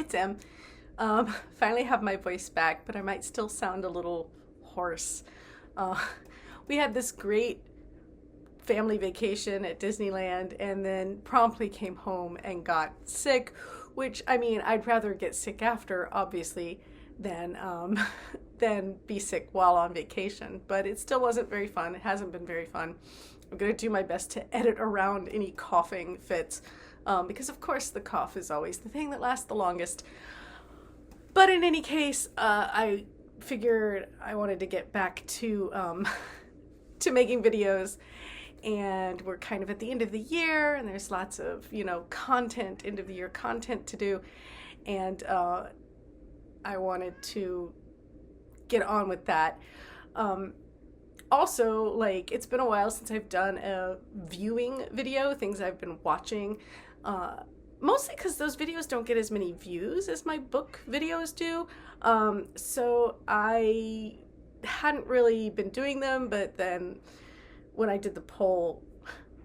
it's Em. Finally have my voice back, but I might still sound a little hoarse. Uh, we had this great family vacation at Disneyland and then promptly came home and got sick, which, I mean, I'd rather get sick after, obviously, than than be sick while on vacation. But it still wasn't very fun. It hasn't been very fun. I'm going to do my best to edit around any coughing fits because, of course, the cough is always the thing that lasts the longest. But in any case, I figured I wanted to get back to to making videos, and we're kind of at the end of the year, and there's lots of, content, end of the year content to do, and I wanted to get on with that. Also, like, it's been a while since I've done a viewing video, things I've been watching, mostly because those videos don't get as many views as my book videos do. So I hadn't really been doing them, but then when I did the poll,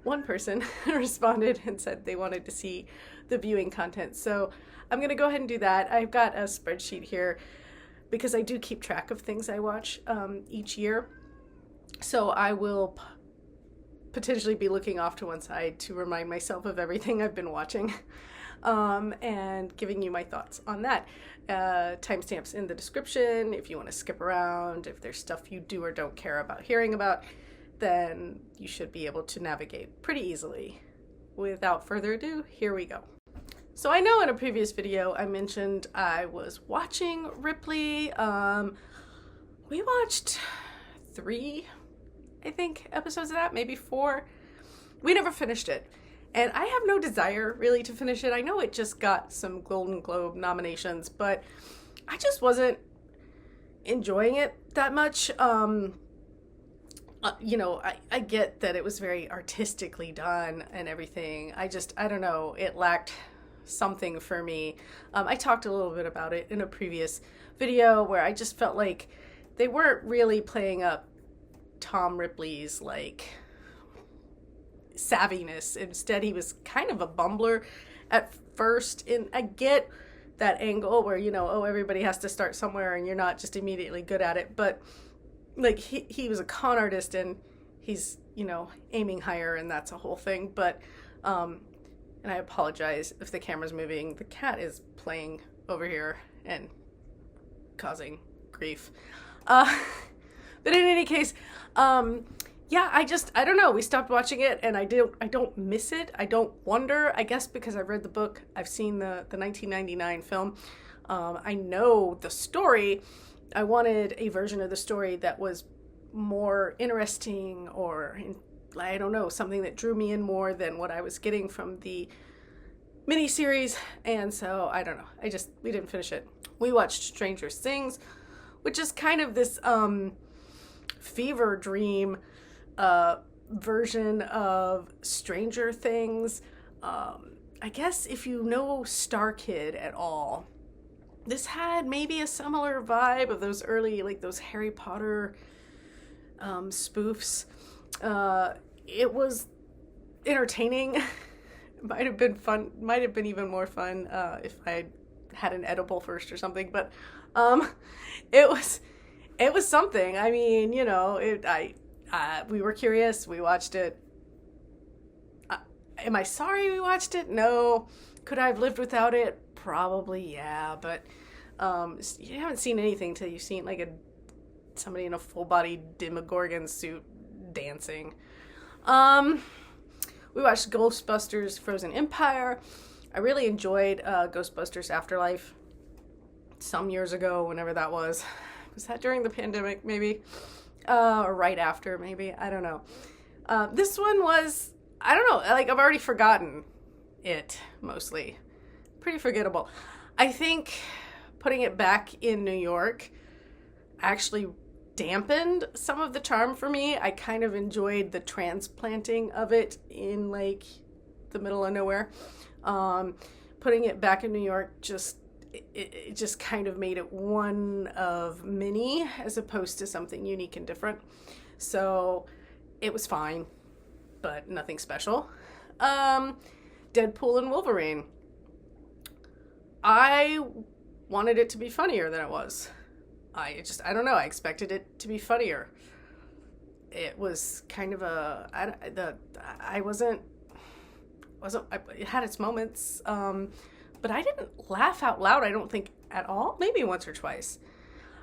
one person responded and said they wanted to see the viewing content. So I'm going to go ahead and do that. I've got a spreadsheet here because I do keep track of things I watch each year. So I will potentially be looking off to one side to remind myself of everything I've been watching and giving you my thoughts on that. Timestamps in the description if you want to skip around. If there's stuff you do or don't care about hearing about, then you should be able to navigate pretty easily. Without further ado, here we go. So I know in a previous video I mentioned I was watching Ripley. We watched 3, I think, episodes of that, maybe 4. We never finished it. And I have no desire really to finish it. I know it just got some Golden Globe nominations, but I just wasn't enjoying it that much. I get that it was very artistically done and everything. I don't know, it lacked something for me. I talked a little bit about it in a previous video where I just felt like they weren't really playing up Tom Ripley's, like, savviness. Instead, he was kind of a bumbler at first. And I get that angle where, everybody has to start somewhere and you're not just immediately good at it. But, like, he was a con artist and he's, aiming higher, and that's a whole thing. But, and I apologize if the camera's moving. The cat is playing over here and causing grief. But in any case, I don't know. We stopped watching it, and I don't miss it. I don't wonder. I guess because I've read the book, I've seen the 1999 film. I know the story. I wanted a version of the story that was more interesting, or I don't know, something that drew me in more than what I was getting from the miniseries. And so I don't know. We didn't finish it. We watched Stranger Things, which is kind of this fever dream version of Stranger Things. I guess if you know Star Kid at all, this had maybe a similar vibe of those early, like those Harry Potter spoofs. It was entertaining. Might have been fun. Might have been even more fun if I had an edible first or something. But it was something. I mean, we were curious. We watched it. Am I sorry we watched it? No. Could I have lived without it? Probably, yeah. But you haven't seen anything till you've seen like somebody in a full-body Demogorgon suit dancing. We watched Ghostbusters: Frozen Empire. I really enjoyed Ghostbusters Afterlife some years ago, whenever that was. Was that during the pandemic, maybe? Or right after, maybe? I don't know. This one was, I don't know, like, I've already forgotten it, mostly. Pretty forgettable. I think putting it back in New York actually dampened some of the charm for me. I kind of enjoyed the transplanting of it in, like, the middle of nowhere. Putting it back in New York it just kind of made it one of many as opposed to something unique and different. So it was fine, but nothing special. Deadpool and Wolverine. I wanted it to be funnier than it was. I don't know. I expected it to be funnier. It was kind of it had its moments, but I didn't laugh out loud, I don't think, at all. Maybe once or twice.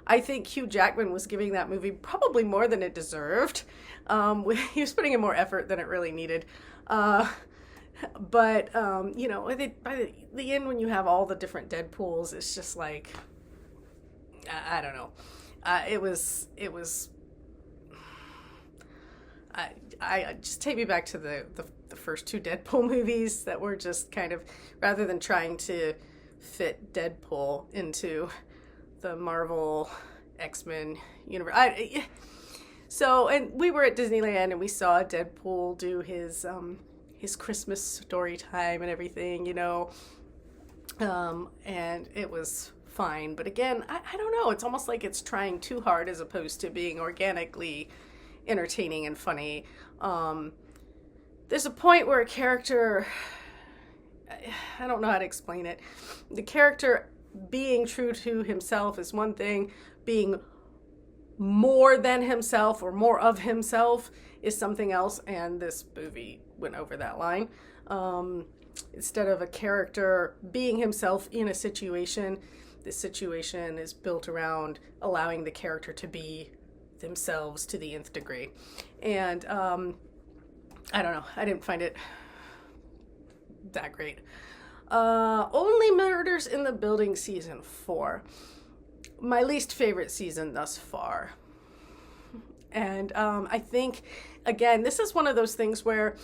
I think Hugh Jackman was giving that movie probably more than it deserved. He was putting in more effort than it really needed. But by the end, when you have all the different Deadpools, it's just like, I don't know. It was. I just take me back to the first two Deadpool movies that were just kind of, rather than trying to fit Deadpool into the Marvel X-Men universe. And we were at Disneyland and we saw Deadpool do his Christmas story time and everything, and it was fine. But again, I don't know. It's almost like it's trying too hard as opposed to being organically entertaining and funny. There's a point where a character, I don't know how to explain it. The character being true to himself is one thing, being more than himself or more of himself is something else, and this movie went over that line. Instead of a character being himself in a situation, this situation is built around allowing the character to be themselves to the nth degree. And I don't know, I didn't find it that great. Only Murders in the Building season 4. My least favorite season thus far. And I think, again, this is one of those things where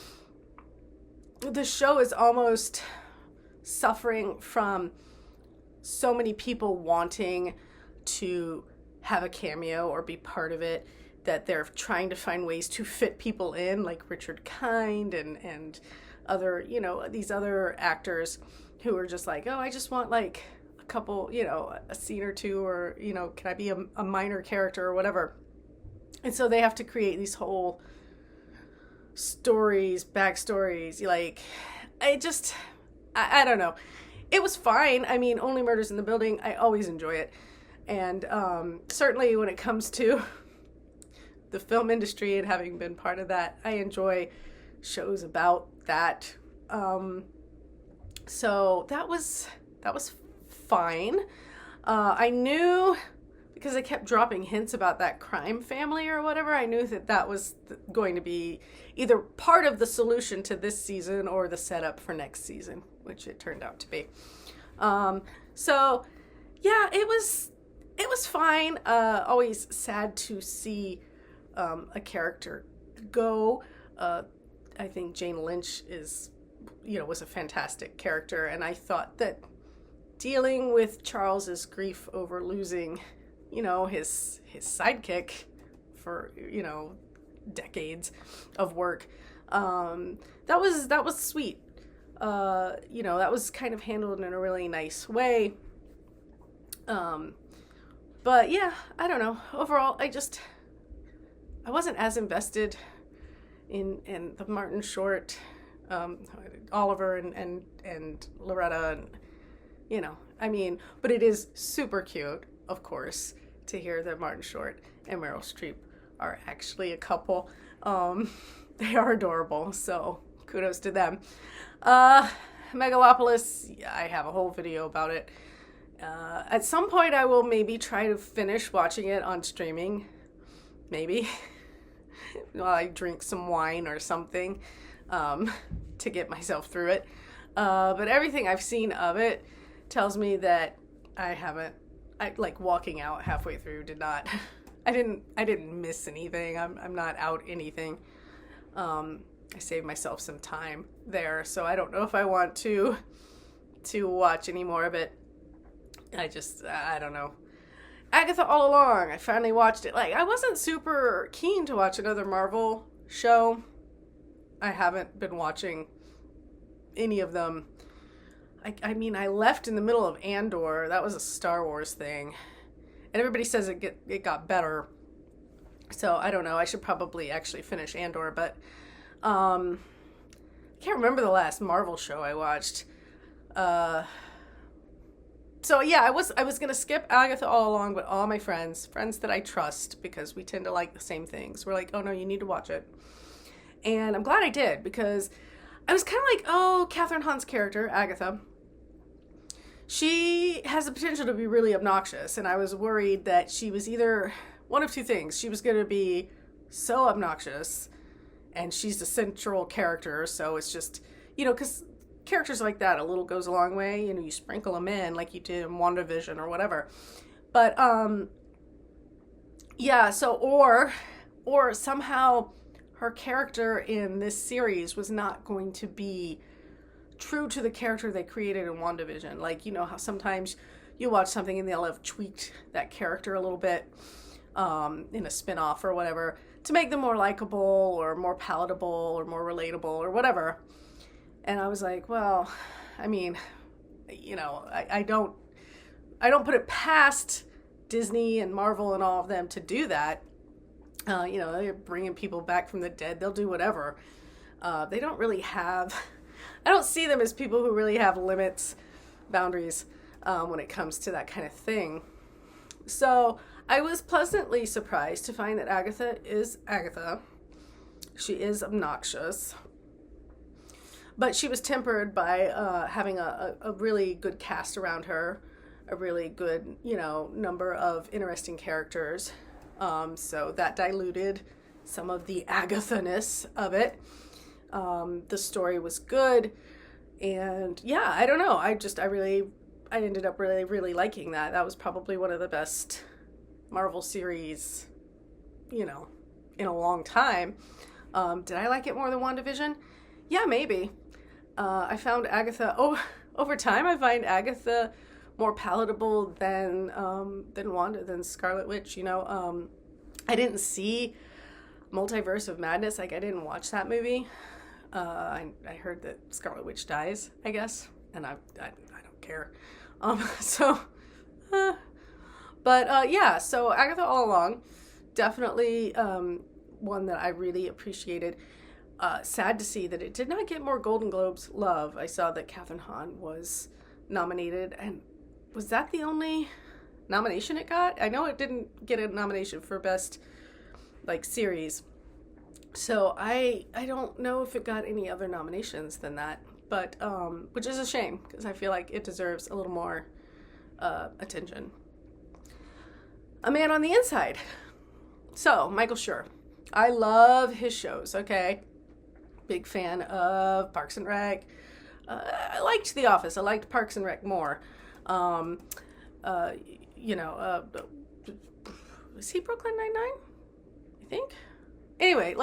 the show is almost suffering from so many people wanting to have a cameo or be part of it that they're trying to find ways to fit people in, like Richard Kind and other, these other actors who are just like, oh, I just want like a couple, a scene or two, or, can I be a minor character or whatever. And so they have to create these whole stories, backstories, like, I don't know. It was fine. I mean, Only Murders in the Building, I always enjoy it. And certainly when it comes to the film industry and having been part of that, I enjoy shows about that. So that was fine. I knew, because I kept dropping hints about that crime family or whatever, I knew that was going to be either part of the solution to this season or the setup for next season, which it turned out to be. So yeah, it was fine. Always sad to see a character go. I think Jane Lynch was a fantastic character, and I thought that dealing with Charles's grief over losing, his sidekick for, decades of work, that was sweet. That was kind of handled in a really nice way. But yeah, I don't know. Overall, I wasn't as invested in the Martin Short, Oliver and Loretta, and but it is super cute, of course, to hear that Martin Short and Meryl Streep are actually a couple. They are adorable, so kudos to them. Megalopolis, I have a whole video about it. At some point I will maybe try to finish watching it on streaming, maybe, while I drink some wine or something, to get myself through it. But everything I've seen of it tells me that I like walking out halfway through I didn't miss anything. I'm not out anything. I saved myself some time there, so I don't know if I want to watch any more of it. I don't know. Agatha All Along, I finally watched it. Like, I wasn't super keen to watch another Marvel show. I haven't been watching any of them. I left in the middle of Andor. That was a Star Wars thing. And everybody says it got better. So, I don't know. I should probably actually finish Andor, but I can't remember the last Marvel show I watched. So yeah, I was gonna skip Agatha All Along, but all my friends that I trust, because we tend to like the same things, were like, oh no, you need to watch it. And I'm glad I did, because I was kind of like, oh, Catherine Hahn's character, Agatha, she has the potential to be really obnoxious, and I was worried that she was either one of two things. She was going to be so obnoxious, and she's the central character, so it's just, because characters like that, a little goes a long way. You sprinkle them in like you did in WandaVision or whatever. But, yeah, so, or somehow her character in this series was not going to be true to the character they created in WandaVision. Like, how sometimes you watch something and they'll have tweaked that character a little bit in a spin-off or whatever to make them more likable or more palatable or more relatable or whatever. And I was like, well, I mean, I don't put it past Disney and Marvel and all of them to do that. They're bringing people back from the dead. They'll do whatever. They don't really have... I don't see them as people who really have limits, boundaries, when it comes to that kind of thing. So I was pleasantly surprised to find that Agatha is Agatha. She is obnoxious. But she was tempered by having a really good cast around her, a really good, number of interesting characters. So that diluted some of the Agatha-ness of it. The story was good, and yeah, I don't know. I ended up really, really liking that. That was probably one of the best Marvel series, in a long time. Did I like it more than WandaVision? Yeah, maybe. I found Agatha, over time, I find Agatha more palatable than Wanda, than Scarlet Witch, I didn't see Multiverse of Madness. Like, I didn't watch that movie. I heard that Scarlet Witch dies, I guess, and I don't care. Yeah, so Agatha All Along, definitely one that I really appreciated. Sad to see that it did not get more Golden Globes love. I saw that Catherine Hahn was nominated, and was that the only nomination it got? I know it didn't get a nomination for Best, series. So I don't know if it got any other nominations than that, but which is a shame, because I feel like it deserves a little more attention. A Man on the Inside. So, Michael Schur. I love his shows, okay? Big fan of Parks and Rec. I liked The Office. I liked Parks and Rec more. Was he Brooklyn Nine-Nine? I think. Anyway,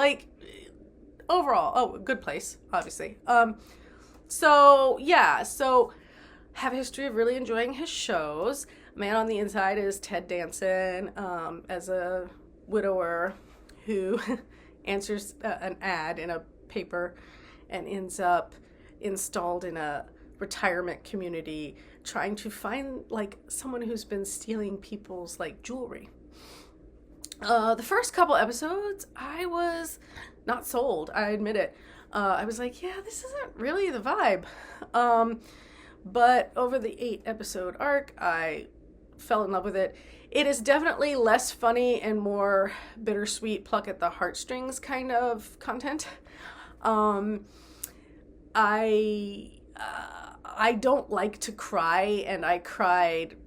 overall, Good Place, obviously. So have a history of really enjoying his shows. Man on the Inside is Ted Danson, as a widower who answers an ad in a paper and ends up installed in a retirement community trying to find, someone who's been stealing people's, jewelry. The first couple episodes, I was not sold. I admit it. I was like, yeah, this isn't really the vibe. But over the 8-episode arc, I fell in love with it. It is definitely less funny and more bittersweet, pluck at the heartstrings kind of content. I don't like to cry, and I cried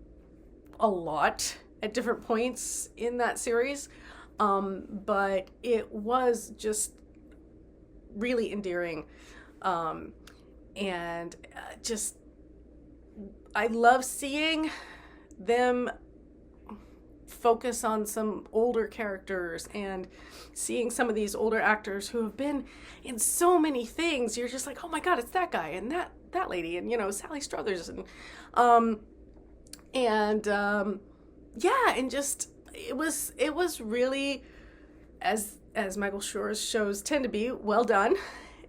a lot at different points in that series, but it was just really endearing, and just I love seeing them focus on some older characters and seeing some of these older actors who have been in so many things. You're just like, oh my god, it's that guy and that lady, and Sally Struthers, and just it was really, as Michael Schur's shows tend to be, well done,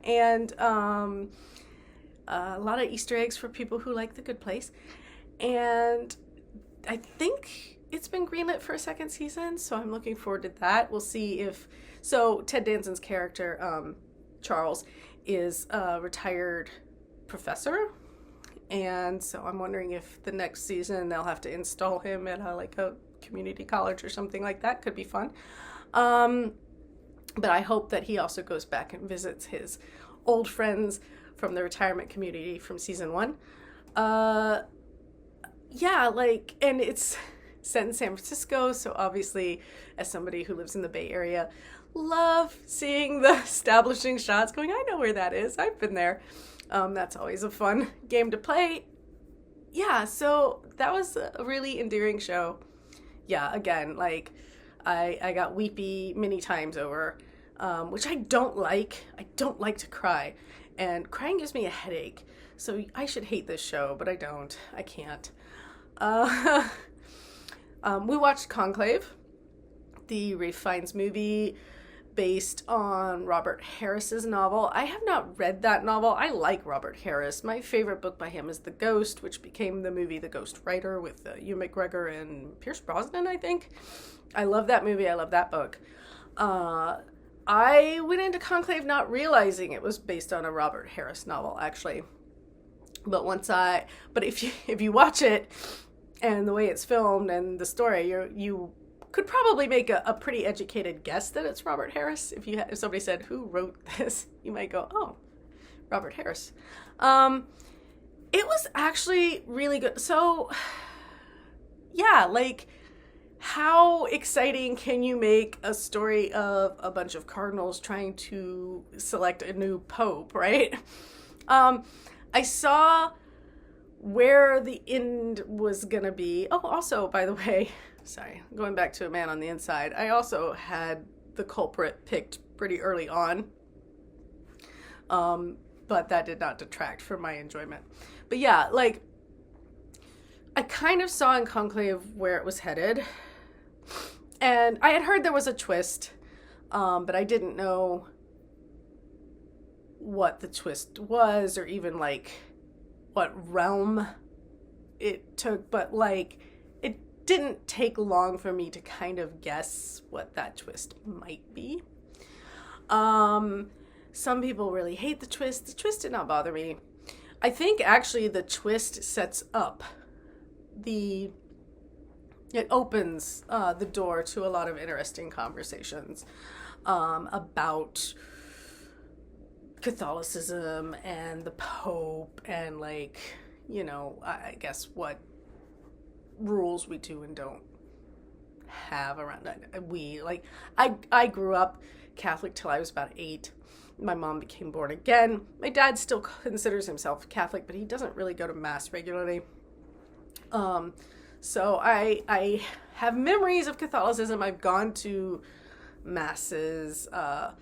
and a lot of Easter eggs for people who like The Good Place, and I think it's been greenlit for a second season, so I'm looking forward to that. We'll see if... So, Ted Danson's character, Charles, is a retired professor And so I'm wondering if the next season they'll have to install him at a community college or something like that. Could be fun. But I hope that he also goes back and visits his old friends from the retirement community from season 1. And it's set in San Francisco, so obviously, as somebody who lives in the Bay Area, love seeing the establishing shots going, I know where that is. I've been there. That's always a fun game to play. Yeah, so that was a really endearing show. Yeah, again, I got weepy many times over, which I don't like. I don't like to cry, and crying gives me a headache. So I should hate this show, but I don't. I can't. We watched Conclave, the Ralph Fiennes movie based on Robert Harris's novel. I have not read that novel. I like Robert Harris. My favorite book by him is The Ghost, which became the movie The Ghost Writer with Ewan McGregor and Pierce Brosnan, I think. I love that movie. I love that book. I went into Conclave not realizing it was based on a Robert Harris novel, actually. But if you watch it and the way it's filmed and the story, you could probably make a pretty educated guess that it's Robert Harris. If somebody said, who wrote this, you might go, oh, Robert Harris. It was actually really good. So, yeah, how exciting can you make a story of a bunch of cardinals trying to select a new pope, right? I saw where the end was gonna be. Oh, also, by the way, sorry, going back to A Man on the Inside, I also had the culprit picked pretty early on. But that did not detract from my enjoyment. But yeah, I kind of saw in Conclave where it was headed. And I had heard there was a twist, but I didn't know what the twist was or even what realm it took, but it didn't take long for me to kind of guess what that twist might be. Some people really hate the twist. The twist did not bother me. I think actually the twist sets up it opens the door to a lot of interesting conversations about Catholicism and the Pope and I guess what rules we do and don't have around that. I grew up Catholic till I was about 8. My mom became born again. My dad still considers himself Catholic, but he doesn't really go to Mass regularly. So I have memories of Catholicism. I've gone to Masses, at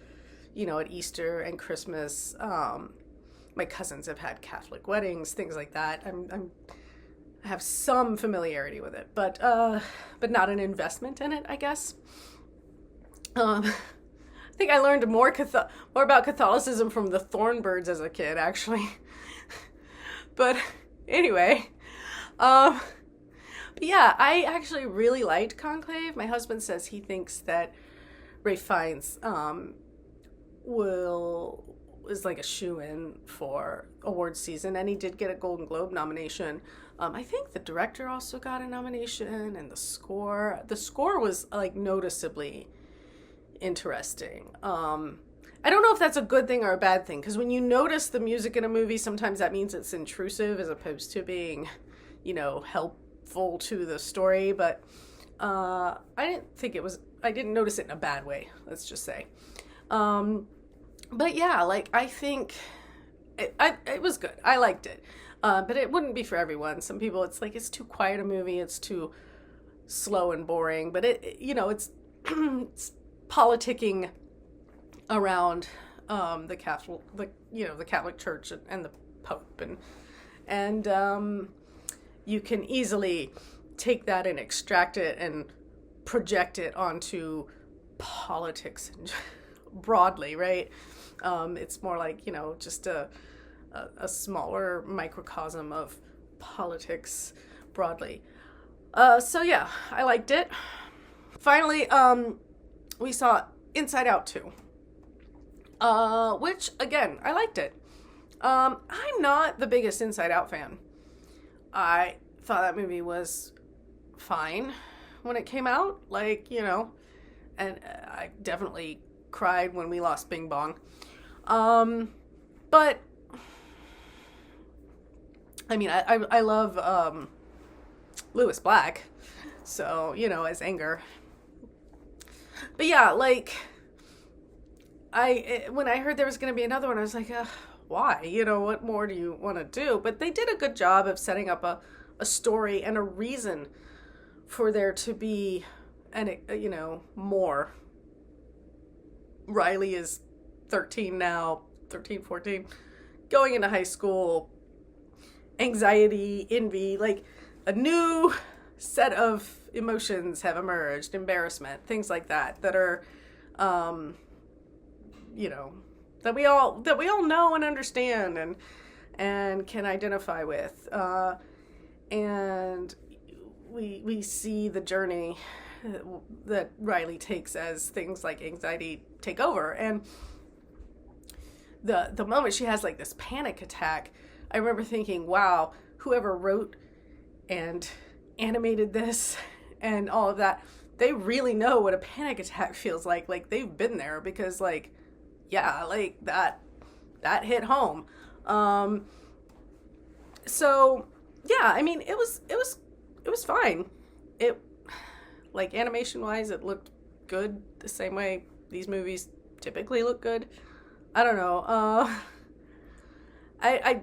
Easter and Christmas. My cousins have had Catholic weddings, things like that. I have some familiarity with it, but not an investment in it, I guess. I think I learned more about Catholicism from the Thornbirds as a kid, actually. But anyway, but yeah, I actually really liked Conclave. My husband says he thinks that Ralph Fiennes is like a shoo-in for awards season, and he did get a Golden Globe nomination. I think the director also got a nomination, and the score was noticeably interesting. I don't know if that's a good thing or a bad thing, because when you notice the music in a movie, sometimes that means it's intrusive as opposed to being, helpful to the story. But I didn't notice it in a bad way, let's just say. But yeah, I think it was good. I liked it. But it wouldn't be for everyone. Some people, it's too quiet a movie. It's too slow and boring. But it's it's politicking around the Catholic Church and the Pope, and you can easily take that and extract it and project it onto politics broadly, right? It's more just a smaller microcosm of politics broadly. So yeah, I liked it. Finally, we saw Inside Out 2, which again, I liked it. I'm not the biggest Inside Out fan. I thought that movie was fine when it came out. Like, and I definitely cried when we lost Bing Bong. But I mean, I love Lewis Black, so, as Anger. But yeah, like, when I heard there was going to be another one, I was like, why? What more do you want to do? But they did a good job of setting up a story and a reason for there to be, more. Riley is 13 now, 13, 14, going into high school, anxiety, envy, like a new set of emotions have emerged, embarrassment, things like that are, that we all know and understand and can identify with. And we see the journey that Riley takes as things like anxiety take over. And the moment she has like this panic attack, I remember thinking, wow, whoever wrote and animated this and all of that, they really know what a panic attack feels like. Like, they've been there, because like, yeah, like that hit home. So yeah, I mean, it was fine. It, like, animation wise, it looked good the same way these movies typically look good. I don't know. I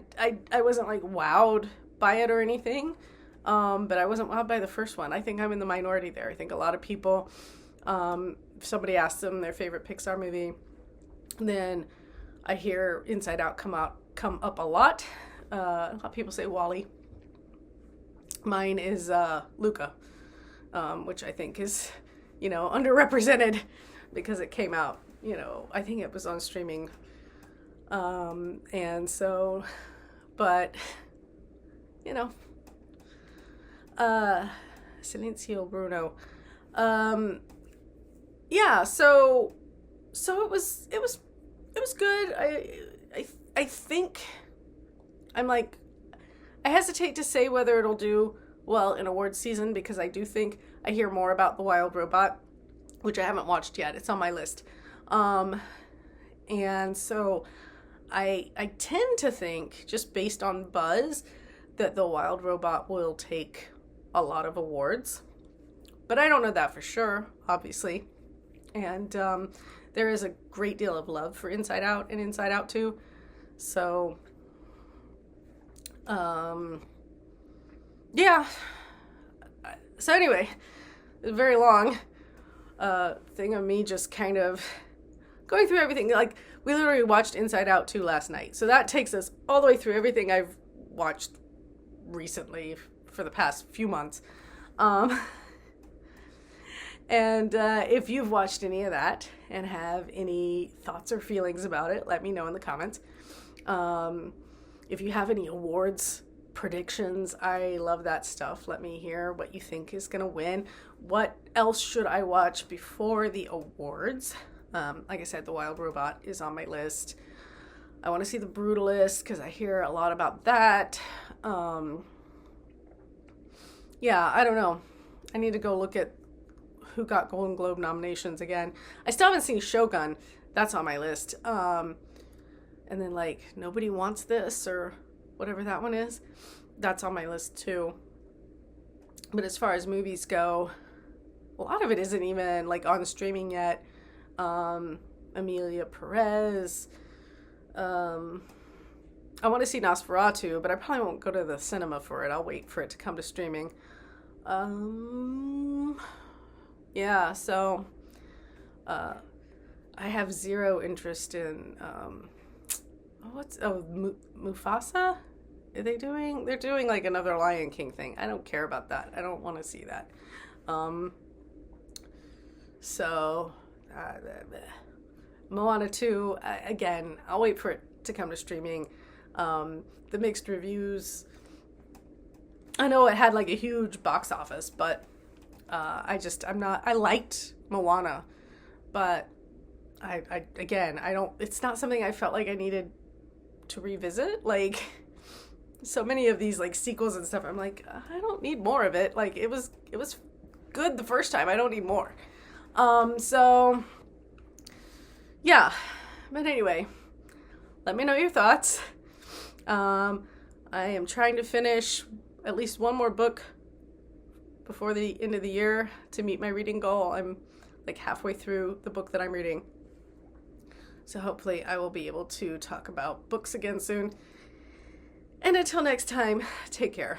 wasn't like wowed by it or anything. But I wasn't wowed by the first one. I think I'm in the minority there. I think a lot of people, if somebody asks them their favorite Pixar movie, then I hear Inside Out come up a lot. A lot of people say WALL-E. Mine is Luca, which I think is, underrepresented because it came out, I think it was on streaming. And so, but, Silencio Bruno. Yeah, so it was good. I think I'm like, I hesitate to say whether it'll do well in awards season, because I do think I hear more about The Wild Robot, which I haven't watched yet. It's on my list. And so I tend to think, just based on buzz, that The Wild Robot will take a lot of awards. But I don't know that for sure, obviously. And there is a great deal of love for Inside Out and Inside Out 2. So, yeah. So anyway, it's a very long thing of me just kind of going through everything. Like, we literally watched Inside Out 2 last night. So that takes us all the way through everything I've watched recently for the past few months. And if you've watched any of that and have any thoughts or feelings about it, let me know in the comments. If you have any awards predictions, I love that stuff. Let me hear what you think is going to win. What else should I watch before the awards? Like I said, The Wild Robot is on my list. I want to see The Brutalist because I hear a lot about that. Yeah, I don't know. I need to go look at who got Golden Globe nominations again. I still haven't seen Shogun. That's on my list. And then, like, Nobody Wants This, or whatever that one is. That's on my list, too. But as far as movies go, a lot of it isn't even, like, on streaming yet. Amelia Perez. I want to see Nosferatu, but I probably won't go to the cinema for it. I'll wait for it to come to streaming. Yeah, so I have zero interest in Mufasa? They're doing like another Lion King thing. I don't care about that. I don't want to see that. So Moana 2, again, I'll wait for it to come to streaming. The mixed reviews, I know it had like a huge box office, but I liked Moana, but it's not something I felt like I needed to revisit. Like, so many of these like sequels and stuff, I'm like, I don't need more of it. Like it was good the first time. I don't need more. So yeah. But anyway, let me know your thoughts. I am trying to finish at least one more book before the end of the year to meet my reading goal. I'm like halfway through the book that I'm reading. So hopefully I will be able to talk about books again soon. And until next time, take care.